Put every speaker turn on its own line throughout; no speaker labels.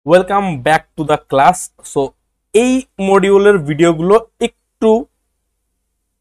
Welcome back to the class. So এই মডিউলের ভিডিওগুলো একটু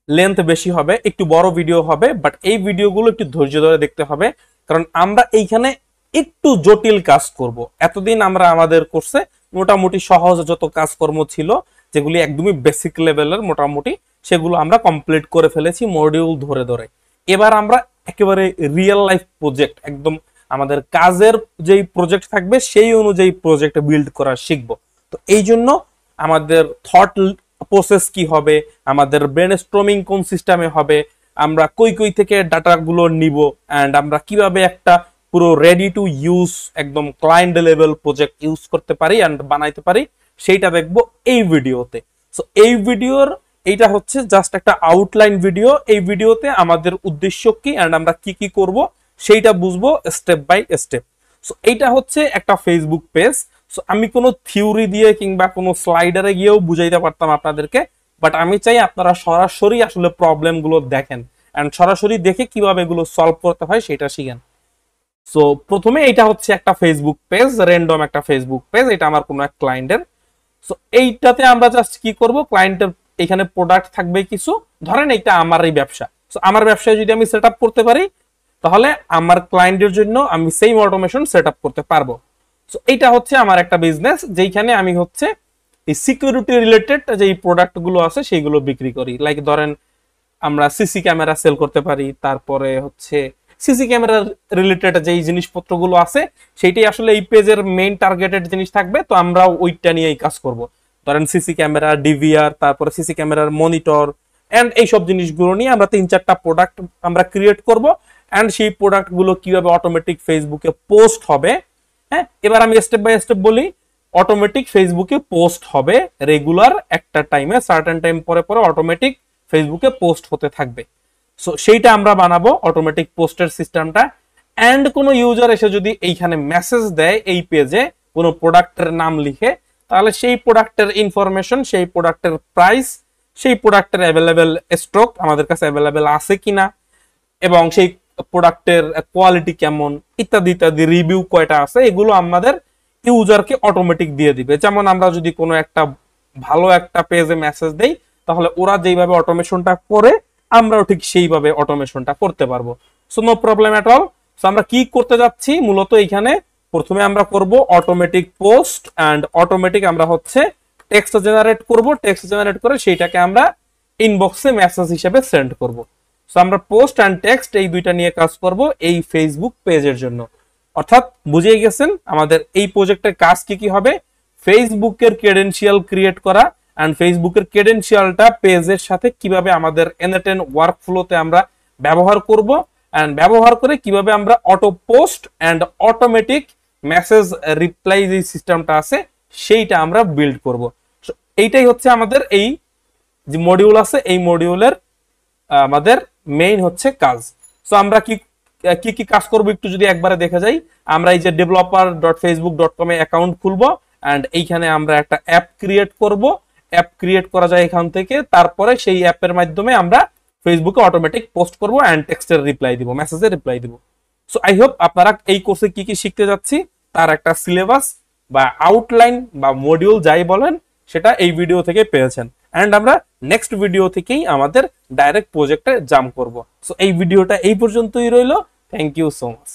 লেন্থ বেশি হবে, একটু বড় ভিডিও হবে, বাট এই ভিডিওগুলো একটু ধৈর্য ধরে দেখতে হবে, কারণ আমরা এইখানে একটু জটিল কাজ করব। এতদিন আমরা আমাদের কোর্সে মোটামুটি সহজ যত কাজকর্ম ছিল, যেগুলি একদমই বেসিক লেভেলের, মোটামুটি সেগুলো আমরা কমপ্লিট করে ফেলেছি মডিউল ধরে ধরে। এবার আমরা একেবারে রিয়েল লাইফ প্রজেক্ট, একদম আমাদের কাজের যেই প্রজেক্ট থাকবে সেই অনুযায়ী প্রজেক্ট বিল্ড করা শিখবো। তো এই জন্য আমাদের থট প্রসেস কি হবে, আমাদের ব্রেনস্টর্মিং কোন সিস্টেমে হবে, আমরা কই কই থেকে ডাটাগুলো নিব, অ্যান্ড আমরা কিভাবে একটা পুরো রেডি টু ইউজ একদম ক্লায়েন্ট লেভেল প্রজেক্ট ইউজ করতে পারি অ্যান্ড বানাইতে পারি, সেইটা দেখবো এই ভিডিওতে। সো এই ভিডিওর এইটা হচ্ছে জাস্ট একটা আউটলাইন ভিডিও। এই ভিডিওতে আমাদের উদ্দেশ্য কি অ্যান্ড আমরা কি কি করব সেইটা বুঝবো স্টেপ বাই স্টেপ। সো এইটা হচ্ছে একটা ফেসবুক পেজ। সো আমি কোনো থিওরি দিয়ে কিংবা কোনো স্লাইডারে গিয়েও বুঝাইতে পারতাম আপনাদেরকে, বাট আমি চাই আপনারা সরাসরি আসলে প্রবলেম গুলো দেখেন এন্ড সরাসরি দেখে কিভাবে এগুলো সলভ করতে হয় সেটা শিখেন। সো প্রথমে এটা হচ্ছে একটা ফেসবুক পেজ, র্যান্ডম একটা ফেসবুক পেজ, এটা আমার কোনো এক ক্লায়েন্টের। সো এইটাতে আমরা জাস্ট কি করব, ক্লায়েন্টের এখানে প্রোডাক্ট থাকবে কিছু, ধরেন এইটা আমার এই ব্যবসা। সো আমার ব্যবসায় যদি আমি সেট আপ করতে পারি, তাহলে আমার ক্লায়েন্টের জন্য আমি সেম অটোমেশন সেট আপ করতে পারবো। সো এইটা হচ্ছে আমার একটা বিজনেস, যেইখানে আমি হচ্ছে এই সিকিউরিটি রিলেটেড যেই প্রোডাক্ট গুলো আছে সেইগুলো বিক্রি করি। লাইক ধরেন আমরা সিসি ক্যামেরা সেল করতে পারি, তারপরে হচ্ছে সিসি ক্যামেরা রিলেটেড যেই জিনিসপত্রগুলো আছে সেইটাই আসলে এই পেজের মেইন টার্গেটেড জিনিস থাকবে। তো আমরা ওইটা নিয়েই কাজ করব। ধরেন সিসি ক্যামেরা, ডিভিআর, তারপরে সিসি ক্যামেরার মনিটর এন্ড এইসব জিনিসগুলো নিয়ে আমরা 3-4টা প্রোডাক্ট আমরা ক্রিয়েট করব। এন্ড সেই প্রোডাক্ট গুলো কিভাবে অটোমেটিক ফেসবুকে পোস্ট হবে, হ্যাঁ, এবার আমি স্টেপ বাই স্টেপ বলি। অটোমেটিক ফেসবুকে পোস্ট হবে রেগুলার একটা টাইমে, সার্টেন টাইম পরে পরে অটোমেটিক ফেসবুকে পোস্ট হতে থাকবে। সো সেইটা আমরা বানাবো অটোমেটিক পোস্টের সিস্টেমটা। এন্ড কোন ইউজার এসে যদি এইখানে মেসেজ দেয় এই পেজে কোনো প্রোডাক্টের নাম লিখে, তাহলে সেই প্রোডাক্টের ইনফরমেশন, সেই প্রোডাক্টের প্রাইস, সেই প্রোডাক্টের অ্যাভেলেবেল স্টক আমাদের কাছে অ্যাভেলেবেল আছে কিনা, এবং সেই প্রোডাক্টের কোয়ালিটি কেমন, ইত্যাদি ইত্যাদি, রিভিউ কয়টা আছে, এগুলো আমাদের ইউজারকে অটোমেটিক দিয়ে দিবে। যেমন আমরা যদি কোনো একটা ভালো একটা পেজে মেসেজ দেই, তাহলে ওরা যেইভাবে অটোমেশনটা করে আমরাও ঠিক সেইভাবে অটোমেশনটা করতে পারবো। So no problem at all. So আমরা কি করতে যাচ্ছি মূলত এইখানে, প্রথমে আমরা করব অটোমেটিক পোস্ট অ্যান্ড অটোমেটিক আমরা হচ্ছে টেক্সট জেনারেট করব। টেক্সট জেনারেট করে সেইটাকে আমরা ইনবক্সে মেসেজ হিসেবে সেন্ড করব। সো আমরা পোস্ট অ্যান্ড টেক্সট এই দুইটা নিয়ে কাজ করব এই ফেসবুক পেজের জন্য। অর্থাৎ বুঝিয়ে গেছেন আমাদের এই প্রজেক্টের কাজ কি কি হবে। ফেসবুকের ক্রেডেনশিয়াল ক্রিয়েট করা এন্ড ফেসবুকের ক্রেডেনশিয়ালটা পেজের সাথে কিভাবে আমাদের এনএটেন ওয়ার্কফ্লোতে আমরা ব্যবহার করব, এন্ড ব্যবহার করে কিভাবে আমরা auto post and automatic message reply যে সিস্টেমটা আছে সেইটা আমরা বিল্ড করব। এইটাই হচ্ছে আমাদের এই যে মডিউল আছে, এই মডিউলের আমাদের মেইন হচ্ছে কাজ। সো আমরা কি কি কি কাজ করব একটু যদি একবারে দেখা যাই। আমরা এই যে developer.facebook.com এ অ্যাকাউন্ট খুলবো এন্ড এইখানে আমরা একটা অ্যাপ ক্রিয়েট করব। অ্যাপ ক্রিয়েট করা যায় এখান থেকে, তারপরে সেই অ্যাপের মাধ্যমে আমরা ফেসবুকে অটোমেটিক পোস্ট করব এন্ড টেক্সটের রিপ্লাই দিব, মেসেজের রিপ্লাই দিব। সো আই হোপ আপনারা এই কোর্সে কি কি শিখতে যাচ্ছি তার একটা সিলেবাস বা আউটলাইন বা মডিউল যাই বলেন সেটা এই ভিডিও থেকে পেয়েছেন। এন্ড আমরা নেক্সট ভিডিও থেকেই আমাদের ডাইরেক্ট প্রজেক্টে জাম্প করব। সো এই ভিডিওটা এই পর্যন্তই রইল। Thank you so much.